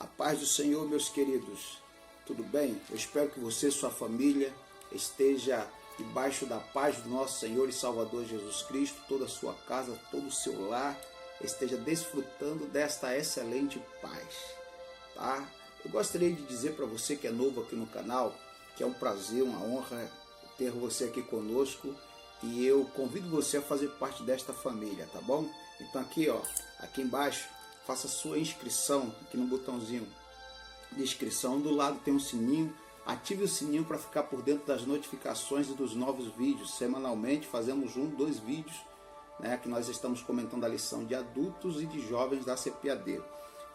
A paz do Senhor, meus queridos, tudo bem? Eu espero que você e sua família esteja debaixo da paz do nosso Senhor e Salvador Jesus Cristo, toda a sua casa, todo o seu lar, esteja desfrutando desta excelente paz, tá? Eu gostaria de dizer para você que é novo aqui no canal, que é um prazer, uma honra ter você aqui conosco e eu convido você a fazer parte desta família, tá bom? Então aqui embaixo, faça sua inscrição aqui no botãozinho de inscrição. Do lado tem um sininho, ative o sininho para ficar por dentro das notificações e dos novos vídeos. Semanalmente fazemos 2 vídeos, né, que nós estamos comentando a lição de adultos e de jovens da CPAD.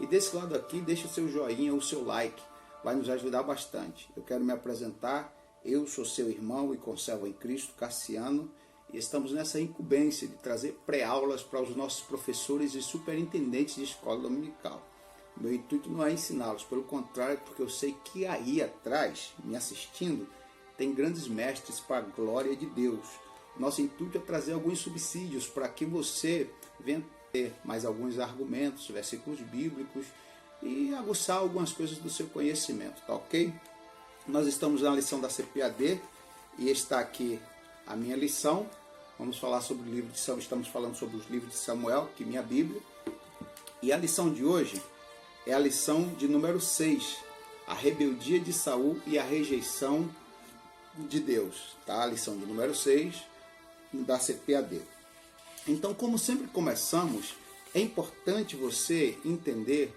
E desse lado aqui, deixe o seu joinha ou o seu like, vai nos ajudar bastante. Eu quero me apresentar, eu sou seu irmão e conservo em Cristo, Cassiano, e estamos nessa incumbência de trazer pré-aulas para os nossos professores e superintendentes de escola dominical. Meu intuito não é ensiná-los, pelo contrário, porque eu sei que aí atrás, me assistindo, tem grandes mestres para a glória de Deus. Nosso intuito é trazer alguns subsídios para que você venha ter mais alguns argumentos, versículos bíblicos e aguçar algumas coisas do seu conhecimento, tá ok? Nós estamos na lição da CPAD e está aqui a minha lição. Vamos falar sobre o livro de Samuel, estamos falando sobre os livros de Samuel, que é minha Bíblia. E a lição de hoje é a lição de número 6, a rebeldia de Saul e a rejeição de Deus, tá? A lição de número 6 da CPAD. Então, como sempre começamos, é importante você entender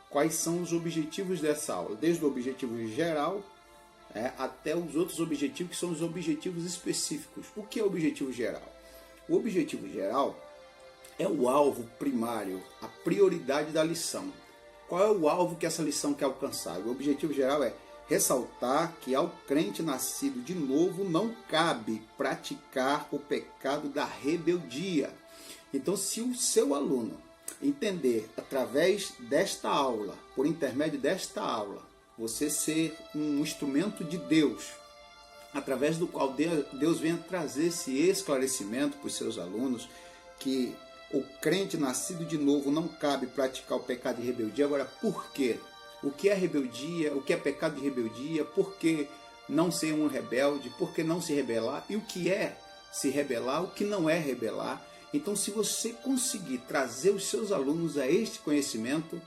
quais são os objetivos dessa aula, desde o objetivo geral até os outros objetivos, que são os objetivos específicos. O que é o objetivo geral? O objetivo geral é o alvo primário, a prioridade da lição. Qual é o alvo que essa lição quer alcançar? O objetivo geral é ressaltar que ao crente nascido de novo não cabe praticar o pecado da rebeldia. Então, se o seu aluno entender através desta aula, por intermédio desta aula, você ser um instrumento de Deus, através do qual Deus venha trazer esse esclarecimento para os seus alunos, que o crente nascido de novo não cabe praticar o pecado de rebeldia. Agora, por quê? O que é rebeldia? O que é pecado de rebeldia? Por que não ser um rebelde? Por que não se rebelar? E o que é se rebelar? O que não é rebelar? Então, se você conseguir trazer os seus alunos a este conhecimento,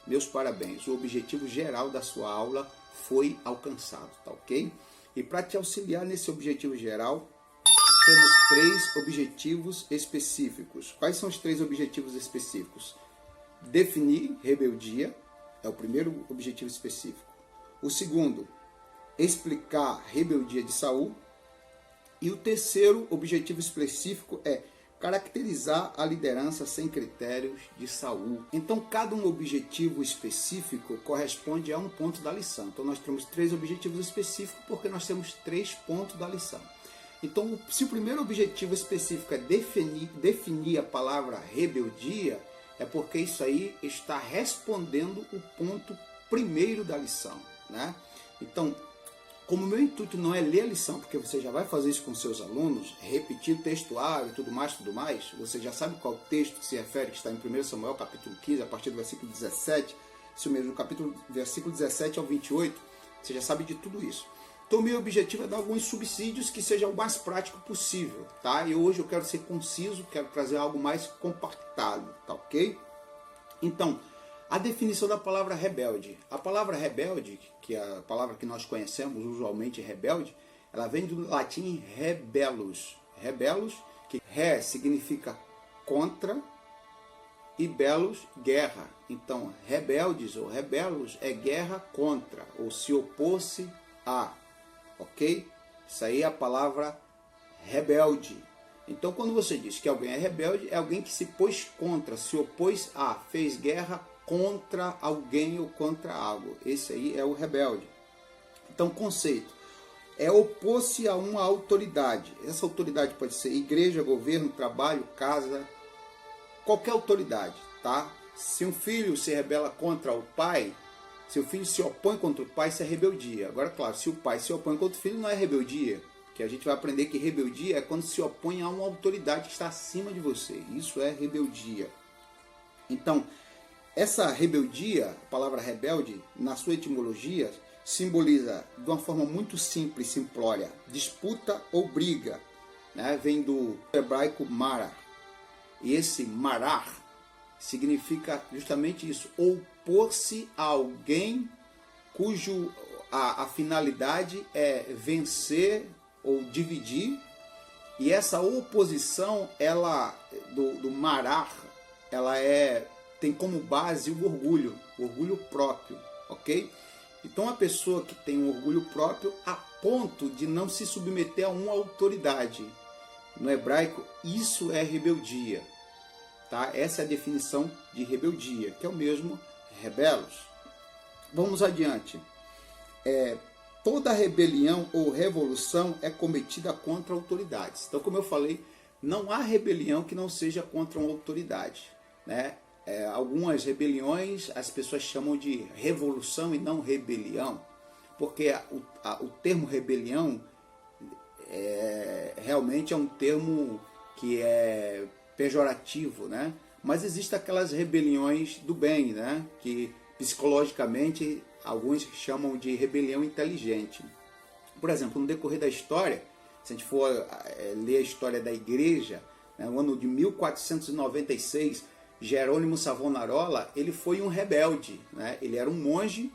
meus parabéns. O objetivo geral da sua aula foi alcançado, tá ok? E para te auxiliar nesse objetivo geral, temos 3 objetivos específicos. Quais são os 3 objetivos específicos? Definir rebeldia, é o primeiro objetivo específico. O segundo, explicar a rebeldia de Saul. E o terceiro objetivo específico é caracterizar a liderança sem critérios de Saul. Então, cada um objetivo específico corresponde a um ponto da lição. Então, nós temos 3 objetivos específicos porque nós temos 3 pontos da lição. Então, se o primeiro objetivo específico é definir a palavra rebeldia, é porque isso aí está respondendo o ponto primeiro da lição, né? Então, como o meu intuito não é ler a lição, porque você já vai fazer isso com seus alunos, repetir o textuário e tudo mais, você já sabe qual texto que se refere, que está em 1 Samuel, capítulo 15, a partir do versículo 17, isso mesmo, versículo 17 ao 28, você já sabe de tudo isso. Então, o meu objetivo é dar alguns subsídios que sejam o mais prático possível, tá? E hoje eu quero ser conciso, quero trazer algo mais compactado, tá ok? Então, a definição da palavra rebelde. A palavra rebelde, que é a palavra que nós conhecemos usualmente rebelde, ela vem do latim rebelus. Rebelus, que re significa contra e belos, guerra. Então, rebeldes ou rebelos é guerra contra, ou se opor-se a. Ok? Isso aí é a palavra rebelde. Então, quando você diz que alguém é rebelde, é alguém que se pôs contra, se opôs a, fez guerra contra alguém ou contra algo. Esse aí é o rebelde. Então, conceito é opor-se a uma autoridade. Essa autoridade pode ser igreja, governo, trabalho, casa, qualquer autoridade, tá? Se um filho se rebela contra o pai, se o filho se opõe contra o pai, isso é rebeldia. Agora, claro, se o pai se opõe contra o filho, não é rebeldia. Que a gente vai aprender que rebeldia é quando se opõe a uma autoridade que está acima de você. Isso é rebeldia. Então, Essa rebeldia, a palavra rebelde, na sua etimologia, simboliza de uma forma muito simples, simplória, disputa ou briga, né? Vem do hebraico marar. E esse marar significa justamente isso, opor-se a alguém cujo a finalidade é vencer ou dividir. E essa oposição, ela do marar, ela tem como base o orgulho próprio, ok? Então a pessoa que tem um orgulho próprio a ponto de não se submeter a uma autoridade. No hebraico, isso é rebeldia. Tá? Essa é a definição de rebeldia, que é o mesmo rebelos. Vamos adiante. Toda rebelião ou revolução é cometida contra autoridades. Então, como eu falei, não há rebelião que não seja contra uma autoridade, né? Algumas rebeliões as pessoas chamam de revolução e não rebelião, porque o termo rebelião realmente é um termo que é pejorativo, né? Mas existem aquelas rebeliões do bem, né? Que psicologicamente alguns chamam de rebelião inteligente. Por exemplo, no decorrer da história, se a gente for ler a história da igreja, né, no ano de 1496, Jerônimo Savonarola, ele foi um rebelde, né? Ele era um monge,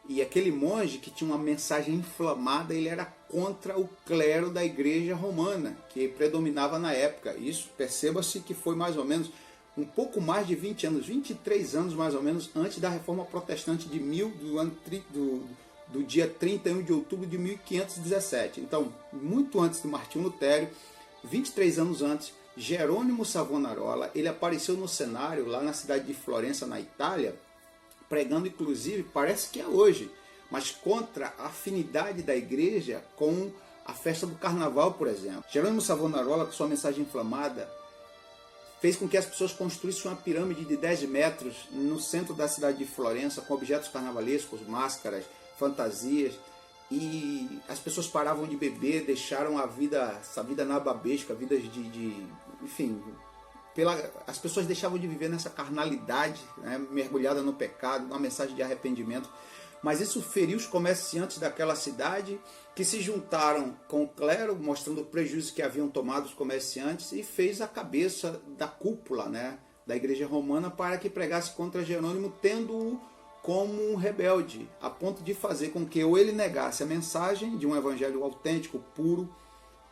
e aquele monge que tinha uma mensagem inflamada, ele era contra o clero da igreja romana, que predominava na época. Isso, perceba-se que foi mais ou menos um pouco mais de 20 anos, 23 anos mais ou menos, antes da Reforma Protestante do dia 31 de outubro de 1517. Então, muito antes do Martinho Lutero, 23 anos antes, Jerônimo Savonarola, ele apareceu no cenário lá na cidade de Florença, na Itália, pregando inclusive, parece que é hoje, mas contra a afinidade da igreja com a festa do carnaval, por exemplo. Jerônimo Savonarola, com sua mensagem inflamada, fez com que as pessoas construíssem uma pirâmide de 10 metros no centro da cidade de Florença, com objetos carnavalescos, máscaras, fantasias, e as pessoas paravam de beber, deixaram essa vida nababesca, vidas enfim, as pessoas deixavam de viver nessa carnalidade, né, mergulhada no pecado, uma mensagem de arrependimento. Mas isso feriu os comerciantes daquela cidade, que se juntaram com o clero, mostrando o prejuízo que haviam tomado os comerciantes, e fez a cabeça da cúpula, né, da igreja romana para que pregasse contra Jerônimo, tendo-o como um rebelde, a ponto de fazer com que ou ele negasse a mensagem de um evangelho autêntico, puro,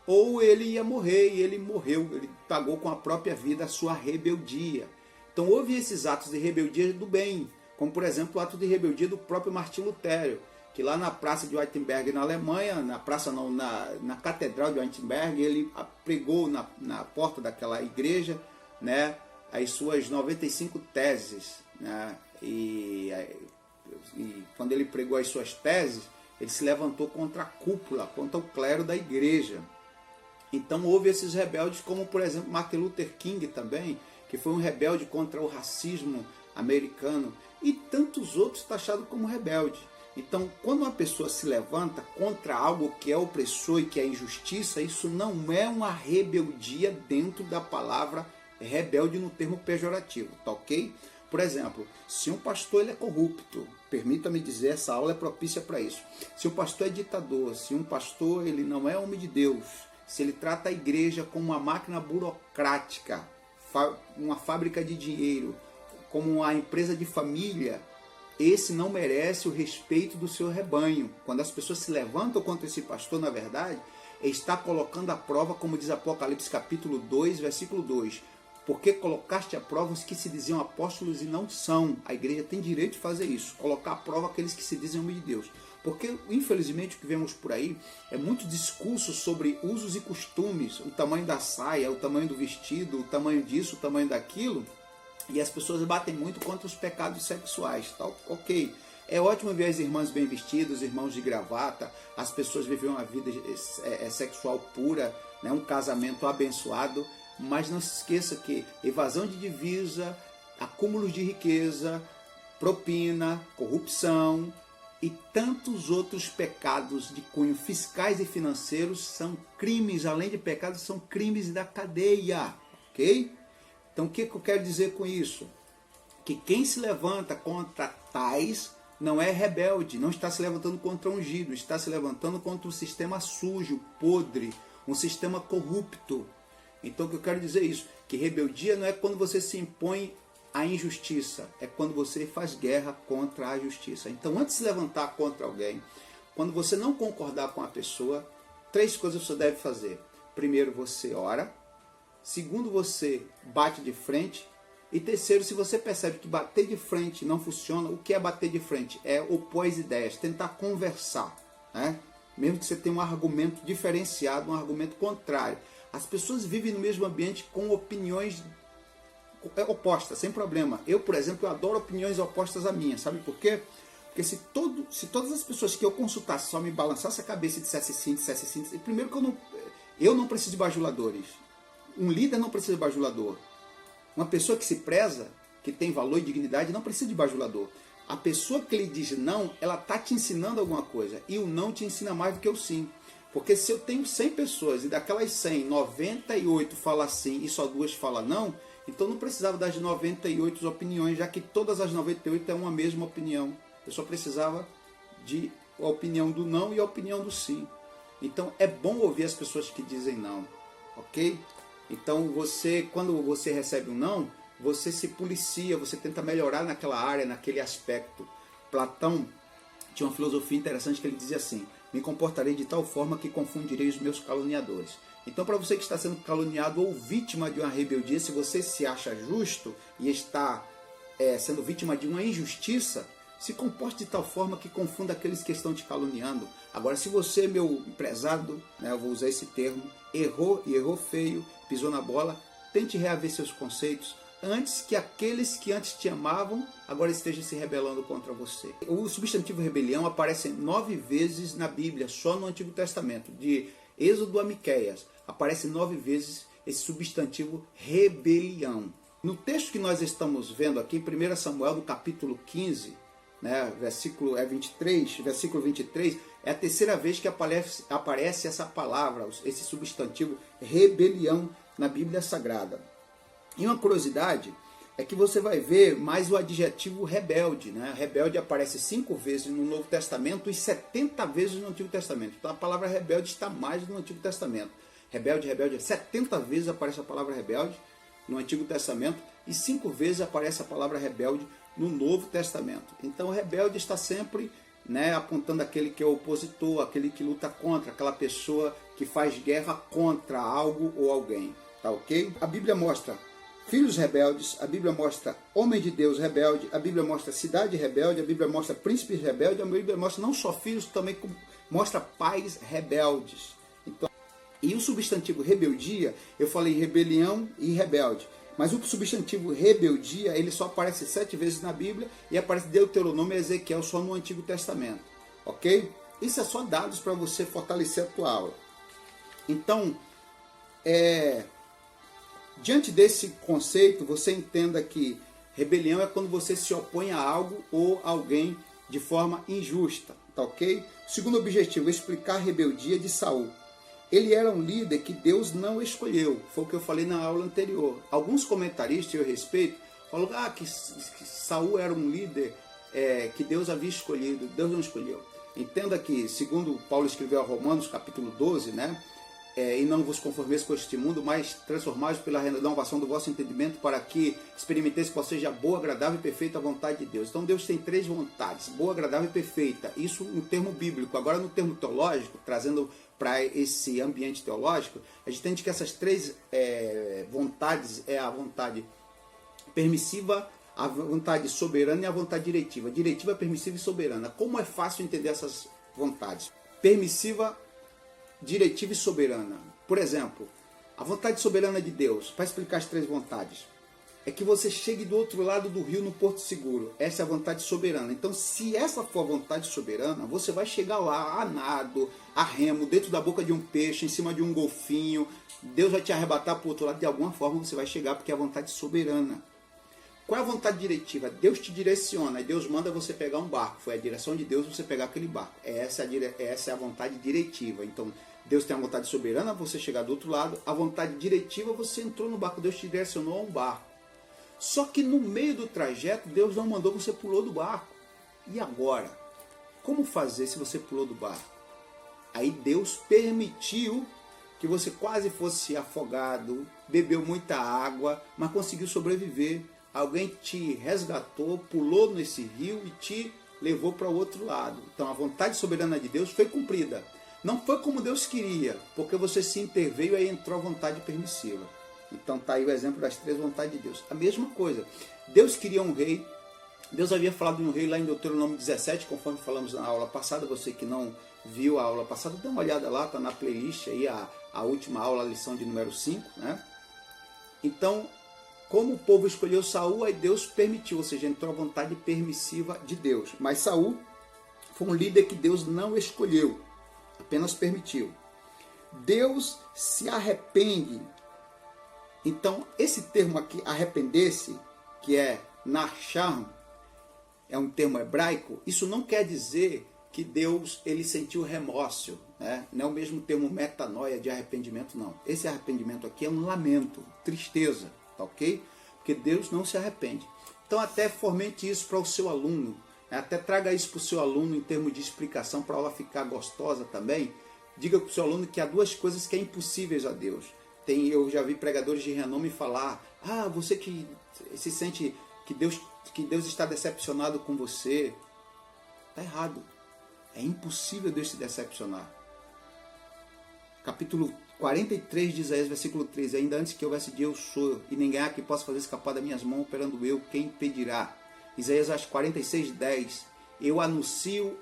ou ele ia morrer, e ele morreu, ele pagou com a própria vida a sua rebeldia. Então houve esses atos de rebeldia do bem, como por exemplo o ato de rebeldia do próprio Martinho Lutero, que lá na praça de Wittenberg, na Alemanha, na catedral de Wittenberg, ele pregou na porta daquela igreja, né, as suas 95 teses, né, e quando ele pregou as suas teses, ele se levantou contra a cúpula, contra o clero da igreja. Então houve esses rebeldes, como por exemplo Martin Luther King também, que foi um rebelde contra o racismo americano, e tantos outros taxados como rebelde. Então, quando uma pessoa se levanta contra algo que é opressor e que é injustiça, isso não é uma rebeldia dentro da palavra rebelde no termo pejorativo, tá ok? Por exemplo, se um pastor ele é corrupto, permita-me dizer, essa aula é propícia para isso. Se um pastor é ditador, se um pastor ele não é homem de Deus, se ele trata a igreja como uma máquina burocrática, uma fábrica de dinheiro, como uma empresa de família, esse não merece o respeito do seu rebanho. Quando as pessoas se levantam contra esse pastor, na verdade, está colocando à prova, como diz Apocalipse capítulo 2, versículo 2. Porque colocaste à prova os que se diziam apóstolos e não são. A igreja tem direito de fazer isso, colocar à prova aqueles que se dizem homens de Deus. Porque, infelizmente, o que vemos por aí é muito discurso sobre usos e costumes, o tamanho da saia, o tamanho do vestido, o tamanho disso, o tamanho daquilo, e as pessoas batem muito contra os pecados sexuais. Tá? Ok, é ótimo ver as irmãs bem vestidas, os irmãos de gravata, as pessoas vivem uma vida sexual pura, né? Um casamento abençoado, mas não se esqueça que evasão de divisa, acúmulos de riqueza, propina, corrupção e tantos outros pecados de cunho fiscais e financeiros são crimes, além de pecados, são crimes da cadeia, ok? Então o que eu quero dizer com isso? que quem se levanta contra tais não é rebelde, não está se levantando contra ungido, está se levantando contra um sistema sujo, podre, um sistema corrupto. Então o que eu quero dizer é isso, que rebeldia não é quando você se impõe à injustiça, é quando você faz guerra contra a justiça. Então antes de se levantar contra alguém, quando você não concordar com a pessoa, 3 coisas você deve fazer. Primeiro, você ora. Segundo, você bate de frente. E terceiro, se você percebe que bater de frente não funciona, o que é bater de frente? É opor as ideias, tentar conversar, né? Mesmo que você tenha um argumento diferenciado, um argumento contrário. As pessoas vivem no mesmo ambiente com opiniões opostas, sem problema. Eu, por exemplo, eu adoro opiniões opostas à minha. Sabe por quê? Porque se todas as pessoas que eu consultasse só me balançasse a cabeça e dissesse sim, primeiro que eu não preciso de bajuladores. Um líder não precisa de bajulador. Uma pessoa que se preza, que tem valor e dignidade, não precisa de bajulador. A pessoa que lhe diz não, ela está te ensinando alguma coisa. E o não te ensina mais do que o sim. Porque se eu tenho 100 pessoas e daquelas 100, 98 falam sim e só 2 falam não, então não precisava das 98 opiniões, já que todas as 98 é uma mesma opinião. Eu só precisava de a opinião do não e a opinião do sim. Então é bom ouvir as pessoas que dizem não, ok? Então quando você recebe um não, você se policia, você tenta melhorar naquela área, naquele aspecto. Platão tinha uma filosofia interessante que ele dizia assim: me comportarei de tal forma que confundirei os meus caluniadores. Então, para você que está sendo caluniado ou vítima de uma rebeldia, se você se acha justo e está sendo vítima de uma injustiça, se comporte de tal forma que confunda aqueles que estão te caluniando. Agora, se você, meu prezado, né, eu vou usar esse termo, errou e errou feio, pisou na bola, tente reaver seus conceitos antes que aqueles que antes te amavam agora estejam se rebelando contra você. O substantivo rebelião aparece 9 vezes na Bíblia, só no Antigo Testamento. De Êxodo a Miqueias, aparece 9 vezes esse substantivo rebelião. No texto que nós estamos vendo aqui, em 1 Samuel, no capítulo 15, né, versículo 23, é a terceira vez que aparece essa palavra, esse substantivo rebelião na Bíblia Sagrada. E uma curiosidade é que você vai ver mais o adjetivo rebelde, né? Rebelde aparece 5 vezes no Novo Testamento e 70 vezes no Antigo Testamento. Então a palavra rebelde está mais no Antigo Testamento. Rebelde, 70 vezes aparece a palavra rebelde no Antigo Testamento e 5 vezes aparece a palavra rebelde no Novo Testamento. Então o rebelde está sempre, né, apontando aquele que é opositor, aquele que luta contra, aquela pessoa que faz guerra contra algo ou alguém. Tá ok? A Bíblia mostra filhos rebeldes, a Bíblia mostra homem de Deus rebelde, a Bíblia mostra cidade rebelde, a Bíblia mostra príncipes rebeldes, a Bíblia mostra não só filhos, também mostra pais rebeldes. Então, e o substantivo rebeldia, eu falei rebelião e rebelde, mas o substantivo rebeldia, ele só aparece 7 vezes na Bíblia e aparece Deuteronômio e Ezequiel só no Antigo Testamento, ok? Isso é só dados para você fortalecer a tua aula. Então, diante desse conceito, você entenda que rebelião é quando você se opõe a algo ou alguém de forma injusta, tá ok? O segundo objetivo, explicar a rebeldia de Saul. Ele era um líder que Deus não escolheu, foi o que eu falei na aula anterior. Alguns comentaristas, eu respeito, falam que Saul era um líder que Deus havia escolhido, Deus não escolheu. Entenda que, segundo Paulo escreveu a Romanos, capítulo 12, né? E não vos conformeis com este mundo, mas transformai-vos pela renovação do vosso entendimento, para que experimenteis qual seja a boa, agradável e perfeita vontade de Deus. Então Deus tem 3 vontades, boa, agradável e perfeita. Isso no termo bíblico. Agora no termo teológico, trazendo para esse ambiente teológico, a gente entende que essas 3 vontades é a vontade permissiva, a vontade soberana e a vontade diretiva. Diretiva, permissiva e soberana. Como é fácil entender essas vontades? Permissiva, diretiva e soberana. Por exemplo, a vontade soberana de Deus, para explicar as 3 vontades, é que você chegue do outro lado do rio no Porto Seguro. Essa é a vontade soberana. Então, se essa for a vontade soberana, você vai chegar lá a nado, a remo, dentro da boca de um peixe, em cima de um golfinho. Deus vai te arrebatar para o outro lado, de alguma forma você vai chegar, porque é a vontade soberana. Qual é a vontade diretiva? Deus te direciona, Deus manda você pegar um barco. Foi a direção de Deus você pegar aquele barco. Essa é a vontade diretiva. Então, Deus tem a vontade soberana, você chegar do outro lado. A vontade diretiva, você entrou no barco, Deus te direcionou a um barco. Só que no meio do trajeto, Deus não mandou, você pulou do barco. E agora? Como fazer se você pulou do barco? Aí Deus permitiu que você quase fosse afogado, bebeu muita água, mas conseguiu sobreviver. Alguém te resgatou, pulou nesse rio e te levou para o outro lado. Então a vontade soberana de Deus foi cumprida. Não foi como Deus queria, porque você se interveio e aí entrou a vontade permissiva. Então está aí o exemplo das 3 vontades de Deus. A mesma coisa. Deus queria um rei. Deus havia falado de um rei lá em Deuteronômio 17, conforme falamos na aula passada. Você que não viu a aula passada, dá uma olhada lá, está na playlist aí a última aula, a lição de número 5. Né? Então, como o povo escolheu Saul, aí Deus permitiu, ou seja, entrou a vontade permissiva de Deus. Mas Saul foi um líder que Deus não escolheu, apenas permitiu. Deus se arrepende. Então, esse termo aqui, arrepender-se, que é nacham, é um termo hebraico, isso não quer dizer que Deus ele sentiu remorso, né? Não é o mesmo termo metanoia de arrependimento, não. Esse arrependimento aqui é um lamento, tristeza, tá ok? Porque Deus não se arrepende. Então até fomente isso para o seu aluno, né? Até traga isso para o seu aluno em termos de explicação, para a aula ficar gostosa também. Diga para o seu aluno que há 2 coisas que é impossíveis a Deus. Eu já vi pregadores de renome falar, você que se sente que Deus está decepcionado com você, está errado. É impossível Deus se decepcionar. Capítulo 43 de Isaías, versículo 13. Ainda antes que houvesse dia, eu sou, e ninguém há que possa fazer escapar das minhas mãos, operando eu, quem impedirá? Isaías 46, 10. Eu anuncio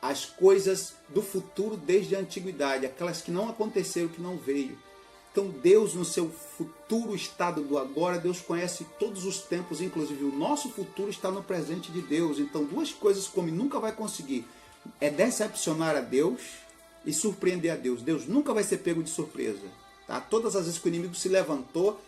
as coisas do futuro desde a antiguidade, aquelas que não aconteceram, que não veio. Então Deus, no seu futuro estado do agora, Deus conhece todos os tempos, inclusive o nosso futuro está no presente de Deus. Então 2 coisas como nunca vai conseguir é decepcionar a Deus e surpreender a Deus. Deus nunca vai ser pego de surpresa. Tá? Todas as vezes que o inimigo se levantou,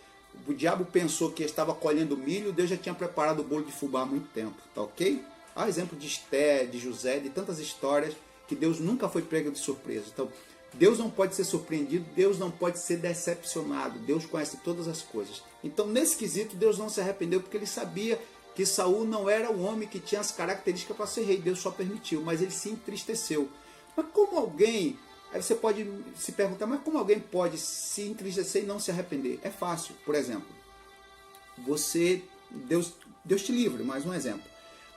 o diabo pensou que estava colhendo milho, Deus já tinha preparado o bolo de fubá há muito tempo. Tá ok? Há exemplo de Esté, de José, de tantas histórias que Deus nunca foi pego de surpresa. Então, Deus não pode ser surpreendido, Deus não pode ser decepcionado. Deus conhece todas as coisas. Então, nesse quesito, Deus não se arrependeu porque ele sabia que Saul não era o homem que tinha as características para ser rei. Deus só permitiu, mas ele se entristeceu. Mas como alguém... Aí você pode se perguntar, mas como alguém pode se entristecer e não se arrepender? É fácil. Por exemplo, Deus te livre, mais um exemplo.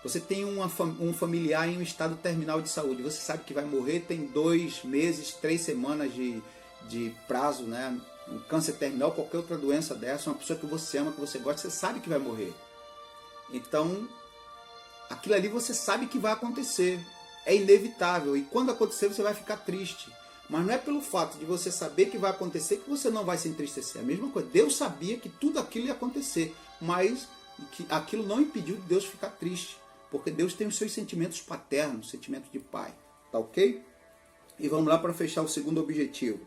Você tem um familiar em um estado terminal de saúde. Você sabe que vai morrer, tem 2 meses, 3 semanas de prazo, né? Um câncer terminal, qualquer outra doença dessa, uma pessoa que você ama, que você gosta, você sabe que vai morrer. Então, aquilo ali você sabe que vai acontecer. É inevitável. E quando acontecer, você vai ficar triste. Mas não é pelo fato de você saber que vai acontecer que você não vai se entristecer. É a mesma coisa. Deus sabia que tudo aquilo ia acontecer. Mas que aquilo não impediu de Deus ficar triste. Porque Deus tem os seus sentimentos paternos, sentimentos de pai. Tá ok? E vamos lá para fechar o segundo objetivo.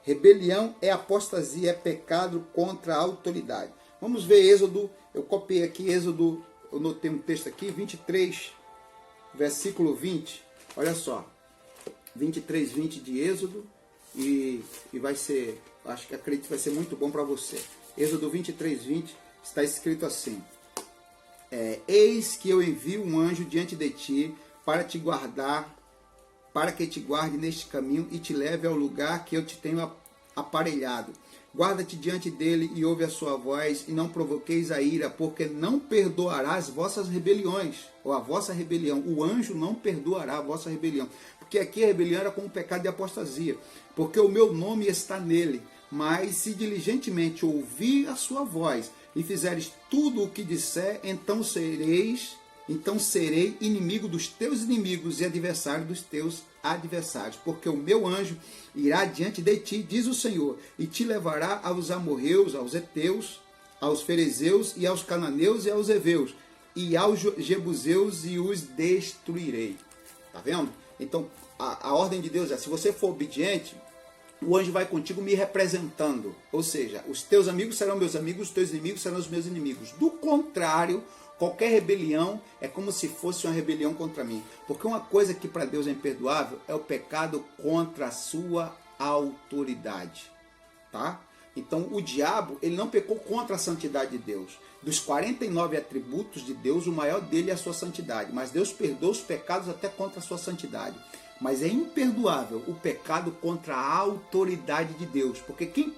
Rebelião é apostasia, é pecado contra a autoridade. Vamos ver Êxodo. Eu copiei aqui Êxodo, eu notei um texto aqui, 23, versículo 20. Olha só, 23, 20 de Êxodo, e vai ser, acredito que vai ser muito bom para você. Êxodo 23, 20, está escrito assim: eis que eu envio um anjo diante de ti para te guardar, para que te guarde neste caminho e te leve ao lugar que eu te tenho aparelhado. Guarda-te diante dele e ouve a sua voz, e não provoqueis a ira, porque não perdoará as vossas rebeliões, ou a vossa rebelião. O anjo não perdoará a vossa rebelião. Porque aqui a rebelião era como um pecado de apostasia. Porque o meu nome está nele. Mas se diligentemente ouvir a sua voz e fizeres tudo o que disser, então serei inimigo dos teus inimigos e adversário dos teus adversários. Porque o meu anjo irá diante de ti, diz o Senhor, e te levará aos amorreus, aos heteus, aos ferezeus e aos cananeus e aos heveus, e aos jebuseus, e os destruirei. Tá vendo? Então, a ordem de Deus é, se você for obediente, o anjo vai contigo me representando. Ou seja, os teus amigos serão meus amigos, os teus inimigos serão os meus inimigos. Do contrário, qualquer rebelião é como se fosse uma rebelião contra mim. Porque uma coisa que para Deus é imperdoável é o pecado contra a sua autoridade. Tá? Então o diabo, ele não pecou contra a santidade de Deus. Dos 49 atributos de Deus, o maior dele é a sua santidade. Mas Deus perdoa os pecados até contra a sua santidade. Mas é imperdoável o pecado contra a autoridade de Deus. Porque quem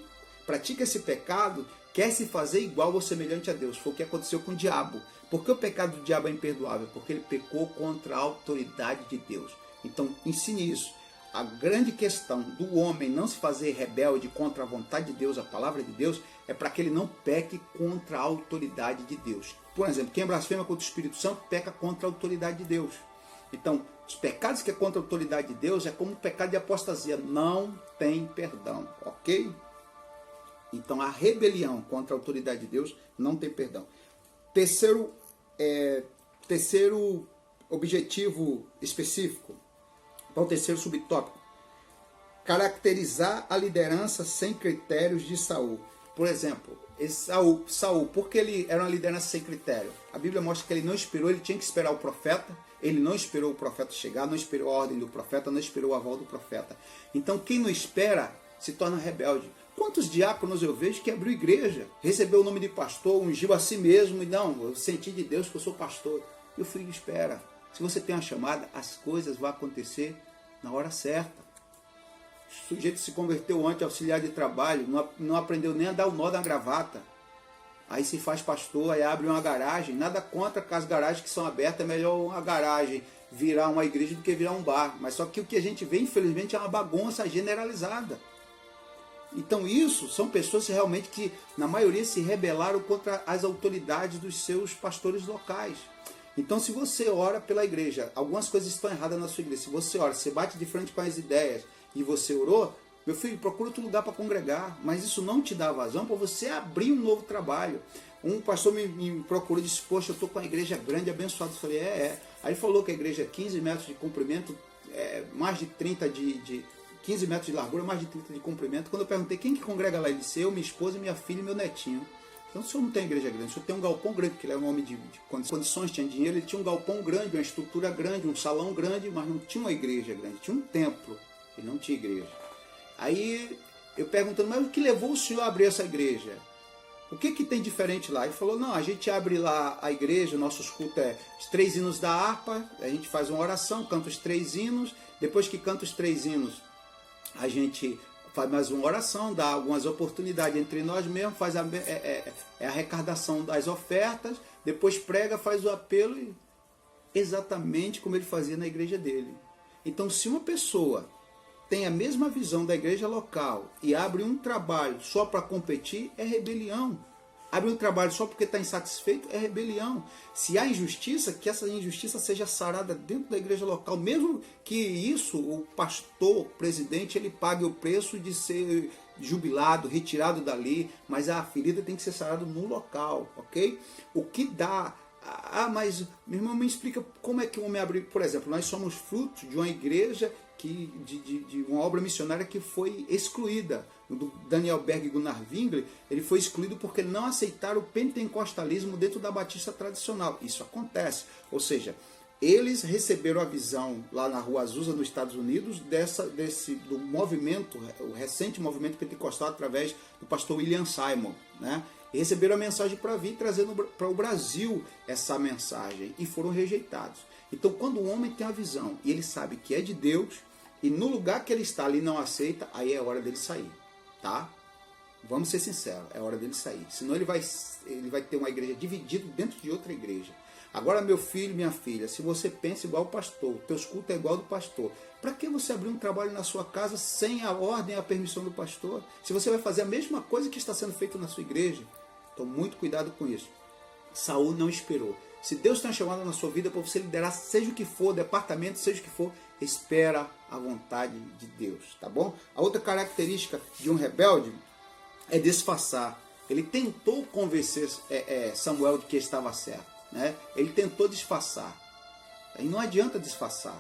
pratica esse pecado quer se fazer igual ou semelhante a Deus. Foi o que aconteceu com o diabo. Por que o pecado do diabo é imperdoável? Porque ele pecou contra a autoridade de Deus. Então ensine isso. A grande questão do homem não se fazer rebelde contra a vontade de Deus, a palavra de Deus, é para que ele não peque contra a autoridade de Deus. Por exemplo, quem blasfema contra o Espírito Santo peca contra a autoridade de Deus. Então, os pecados que é contra a autoridade de Deus é como o pecado de apostasia, não tem perdão, ok? Então, a rebelião contra a autoridade de Deus não tem perdão. Terceiro objetivo específico, para o terceiro subtópico, caracterizar a liderança sem critérios de Saul. Por exemplo, Saul, porque ele era uma liderança sem critério? A Bíblia mostra que ele não esperou, ele tinha que esperar o profeta, ele não esperou o profeta chegar, não esperou a ordem do profeta, não esperou a voz do profeta. Então quem não espera se torna rebelde. Quantos diáconos eu vejo que abriu igreja, recebeu o nome de pastor, ungiu a si mesmo, e não, eu senti de Deus que eu sou pastor. Meu filho, espera. Se você tem uma chamada, as coisas vão acontecer na hora certa. O sujeito se converteu ontem, auxiliar de trabalho, não aprendeu nem a dar o nó da gravata. Aí se faz pastor, aí abre uma garagem. Nada contra as garagens que são abertas, é melhor uma garagem virar uma igreja do que virar um bar. Mas só que o que a gente vê, infelizmente, é uma bagunça generalizada. Então isso são pessoas realmente que, na maioria, se rebelaram contra as autoridades dos seus pastores locais. Então, se você ora pela igreja, algumas coisas estão erradas na sua igreja. Se você ora, você bate de frente com as ideias e você orou, meu filho, procura outro lugar para congregar. Mas isso não te dá vazão para você abrir um novo trabalho. Um pastor me procurou e disse, poxa, eu estou com uma igreja grande, abençoada. Eu falei, Aí ele falou que a igreja é 15 metros de comprimento, mais de 30 15 metros de largura, mais de 30 de comprimento. Quando eu perguntei quem que congrega lá, ele disse, eu, minha esposa, minha filha e meu netinho. Então, o senhor não tem igreja grande, o senhor tem um galpão grande, porque ele era um homem de condições, tinha dinheiro, ele tinha um galpão grande, uma estrutura grande, um salão grande, mas não tinha uma igreja grande, tinha um templo, ele não tinha igreja. Aí, eu perguntando, mas o que levou o senhor a abrir essa igreja? O que tem diferente lá? Ele falou, não, a gente abre lá a igreja, nossos cultos os 3 hinos da harpa, a gente faz uma oração, canta os 3 hinos, depois que canta os 3 hinos, a gente faz mais uma oração, dá algumas oportunidades entre nós mesmos, faz a arrecadação das ofertas, depois prega, faz o apelo, exatamente como ele fazia na igreja dele. Então, se uma pessoa tem a mesma visão da igreja local e abre um trabalho só para competir, é rebelião. Abre um trabalho só porque está insatisfeito, é rebelião. Se há injustiça, que essa injustiça seja sarada dentro da igreja local. Mesmo que isso, o pastor, o presidente, ele pague o preço de ser jubilado, retirado dali, mas a ferida tem que ser sarada no local, ok? O que dá... mas meu irmão, me explica como é que o homem abre... Por exemplo, nós somos fruto de uma igreja, de uma obra missionária que foi excluída. O do Daniel Berg e Gunnar Wingler, ele foi excluído porque não aceitaram o pentecostalismo dentro da batista tradicional. Isso acontece. Ou seja, eles receberam a visão lá na Rua Azusa, nos Estados Unidos, do movimento, o recente movimento pentecostal através do pastor William Simon, né? E receberam a mensagem para vir trazendo para o Brasil essa mensagem e foram rejeitados. Então, quando o homem tem a visão e ele sabe que é de Deus e no lugar que ele está ali não aceita, aí é hora dele sair, tá? Vamos ser sinceros, é hora dele sair. Senão ele vai ter uma igreja dividida dentro de outra igreja. Agora, meu filho, minha filha, se você pensa igual o pastor, teus cultos é igual ao do pastor, para que você abrir um trabalho na sua casa sem a ordem e a permissão do pastor? Se você vai fazer a mesma coisa que está sendo feito na sua igreja, então muito cuidado com isso. Saul não esperou. Se Deus tem uma chamada na sua vida para você liderar, seja o que for, departamento, seja o que for, espera a vontade de Deus, tá bom? A outra característica de um rebelde é disfarçar. Ele tentou convencer Samuel de que estava certo, né? Ele tentou disfarçar. Aí não adianta disfarçar,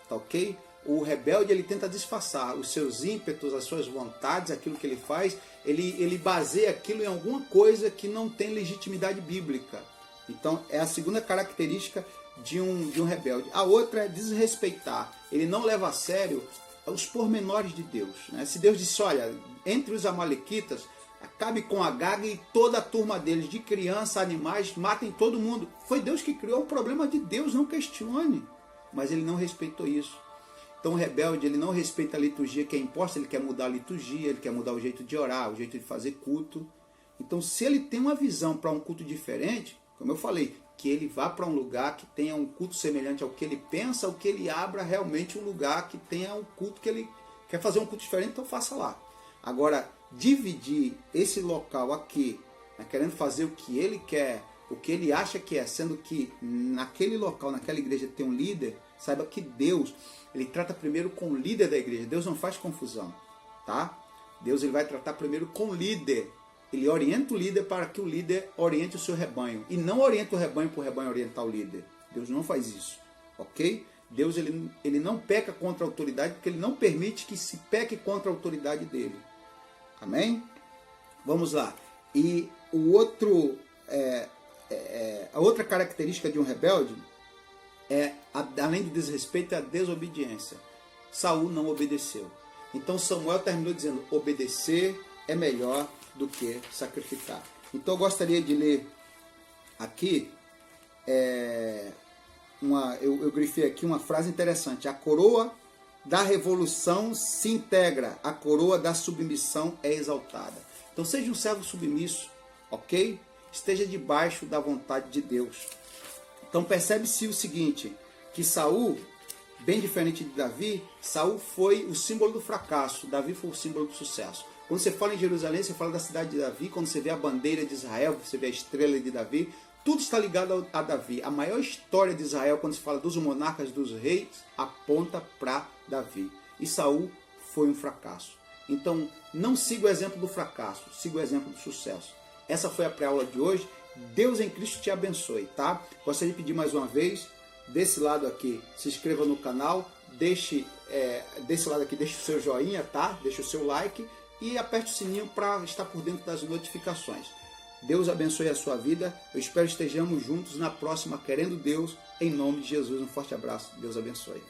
tá ok? O rebelde, ele tenta disfarçar os seus ímpetos, as suas vontades, aquilo que ele faz, ele baseia aquilo em alguma coisa que não tem legitimidade bíblica. Então, é a segunda característica de um rebelde. A outra é desrespeitar. Ele não leva a sério os pormenores de Deus, né? Se Deus disse, olha, entre os amalequitas, acabe com Agag e toda a turma deles, de criança, animais, matem todo mundo. Foi Deus que criou, o problema de Deus, não questione. Mas ele não respeitou isso. Então o rebelde, ele não respeita a liturgia que é imposta, ele quer mudar a liturgia, ele quer mudar o jeito de orar, o jeito de fazer culto. Então se ele tem uma visão para um culto diferente, como eu falei, que ele vá para um lugar que tenha um culto semelhante ao que ele pensa, ou que ele abra realmente um lugar que tenha um culto que ele quer fazer um culto diferente, então faça lá. Agora, dividir esse local aqui, né, querendo fazer o que ele quer, o que ele acha que é, sendo que naquele local, naquela igreja tem um líder, saiba que Deus, ele trata primeiro com o líder da igreja. Deus não faz confusão, tá? Deus ele vai tratar primeiro com o líder. Ele orienta o líder para que o líder oriente o seu rebanho. E não orienta o rebanho para o rebanho orientar o líder. Deus não faz isso, ok? Deus ele não peca contra a autoridade, porque ele não permite que se peque contra a autoridade dele. Amém? Vamos lá. E o outro, a outra característica de um rebelde é, além do desrespeito, é a desobediência. Saul não obedeceu. Então Samuel terminou dizendo, obedecer é melhor do que sacrificar. Então eu gostaria de ler aqui, eu grifei aqui uma frase interessante. A coroa da revolução se integra, a coroa da submissão é exaltada. Então seja um servo submisso, ok? Esteja debaixo da vontade de Deus. Então percebe-se o seguinte, que Saul, bem diferente de Davi, Saul foi o símbolo do fracasso, Davi foi o símbolo do sucesso. Quando você fala em Jerusalém, você fala da cidade de Davi, quando você vê a bandeira de Israel, você vê a estrela de Davi, tudo está ligado a Davi. A maior história de Israel, quando se fala dos monarcas, dos reis, aponta para Davi. E Saul foi um fracasso. Então, não siga o exemplo do fracasso, siga o exemplo do sucesso. Essa foi a pré-aula de hoje. Deus em Cristo te abençoe, tá? Gostaria de pedir mais uma vez, desse lado aqui, se inscreva no canal, desse lado aqui, deixe o seu joinha, tá? Deixe o seu like e aperte o sininho para estar por dentro das notificações. Deus abençoe a sua vida. Eu espero que estejamos juntos na próxima, querendo Deus, em nome de Jesus. Um forte abraço. Deus abençoe.